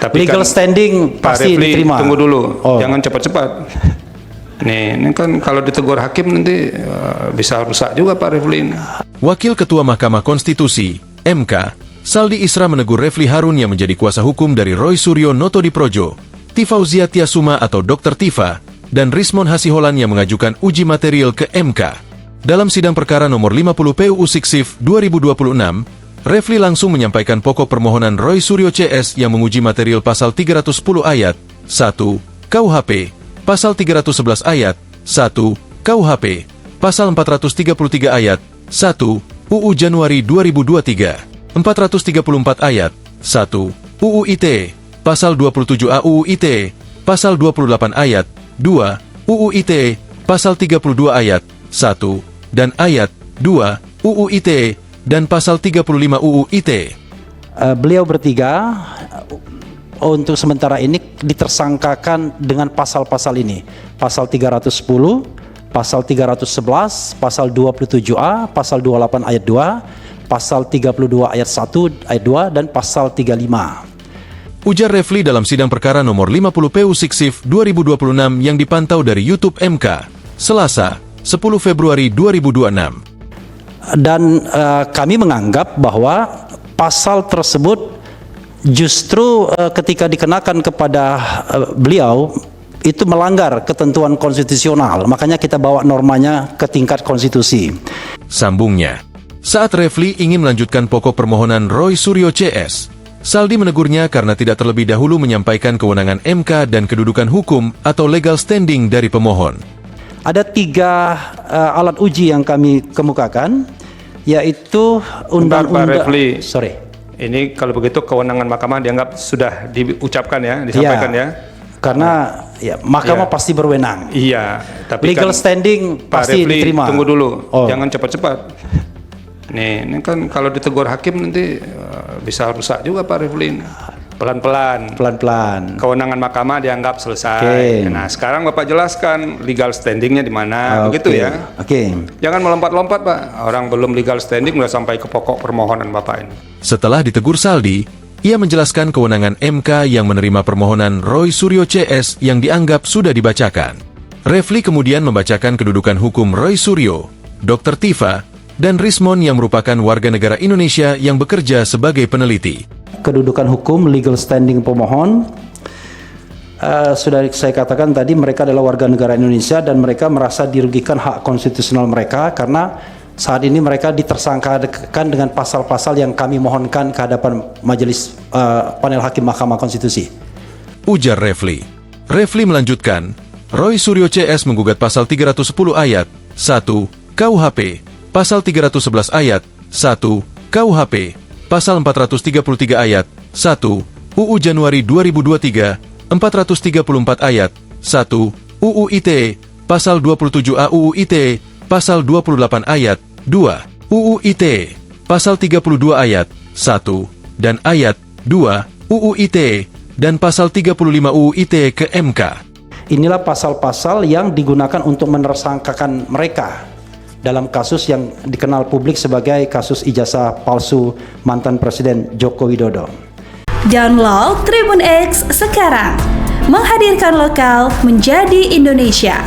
Tapi legal kan, standing Pak pasti Refli, diterima. tunggu dulu, Oh. jangan cepat-cepat. Ini kan kalau ditegur hakim nanti bisa rusak juga Pak Refli ini. Wakil Ketua Mahkamah Konstitusi, MK, Saldi Isra menegur Refli Harun yang menjadi kuasa hukum dari Roy Suryo Notodiprojo, Tifauzia Tiasuma atau Dr. Tifa, dan Rismon Hasiholan yang mengajukan uji material ke MK. Dalam sidang perkara nomor 50 PUU Siksif 2026, Refli langsung menyampaikan pokok permohonan Roy Suryo CS yang menguji material pasal 310 ayat 1 KUHP, pasal 311 ayat 1 KUHP, pasal 433 ayat 1 UU Januari 2023, 434 ayat 1 UU ITE, pasal 27A UU ITE, pasal 28 ayat 2 UU ITE, pasal 32 ayat 1 dan ayat 2 UU ITE dan pasal 35 UU ITE. Beliau bertiga untuk sementara ini ditersangkakan dengan pasal-pasal ini. Pasal 310, pasal 311, pasal 27A, pasal 28 ayat 2, pasal 32 ayat 1 ayat 2 dan pasal 35. Ujar Refli dalam sidang perkara nomor 50 PU Siksif 2026 yang dipantau dari YouTube MK, Selasa, 10 Februari 2026. Dan kami menganggap bahwa pasal tersebut justru ketika dikenakan kepada beliau itu melanggar ketentuan konstitusional. Makanya kita bawa normanya ke tingkat konstitusi. Sambungnya, saat Refli ingin melanjutkan pokok permohonan Roy Suryo CS, Saldi menegurnya karena tidak terlebih dahulu menyampaikan kewenangan MK dan kedudukan hukum atau legal standing dari pemohon. Ada 3 alat uji yang kami kemukakan, yaitu undang-undang. Pak Refli. Sorry. Ini kalau begitu kewenangan mahkamah dianggap sudah diucapkan ya, disampaikan ya. Karena ya mahkamah pasti berwenang. Iya, tapi Legal kan, standing Pak pasti Refli, diterima. tunggu dulu, Oh. jangan cepat-cepat. Ini kan kalau ditegur hakim nanti bisa rusak juga Pak Refli ini. Pelan-pelan. Pelan-pelan. Kewenangan mahkamah dianggap selesai. Oke. Nah, sekarang Bapak jelaskan legal standingnya di mana, Oke. begitu ya. Oke. Jangan melompat-lompat, Pak. Orang belum legal standing udah sampai ke pokok permohonan Bapak ini. Setelah ditegur Saldi, ia menjelaskan kewenangan MK yang menerima permohonan Roy Suryo CS yang dianggap sudah dibacakan. Refli kemudian membacakan kedudukan hukum Roy Suryo, Dr. Tifa, dan Rismon yang merupakan warga negara Indonesia yang bekerja sebagai peneliti. Kedudukan hukum, legal standing pemohon, sudah saya katakan tadi mereka adalah warga negara Indonesia dan mereka merasa dirugikan hak konstitusional mereka karena saat ini mereka ditersangkakan dengan pasal-pasal yang kami mohonkan ke hadapan majelis panel hakim Mahkamah Konstitusi. Ujar Refli. Refli melanjutkan, Roy Suryo CS menggugat pasal 310 ayat 1 KUHP, pasal 311 ayat 1 KUHP, pasal 433 ayat 1 UU Januari 2023, 434 ayat 1 UU ITE, pasal 27A UU ITE, pasal 28 ayat 2 UU ITE, pasal 32 ayat 1 dan ayat 2 UU ITE dan pasal 35 UU ITE ke MK. Inilah pasal-pasal yang digunakan untuk menersangkakan mereka dalam kasus yang dikenal publik sebagai kasus ijazah palsu mantan Presiden Joko Widodo. Download Tribun X sekarang, menghadirkan lokal menjadi Indonesia.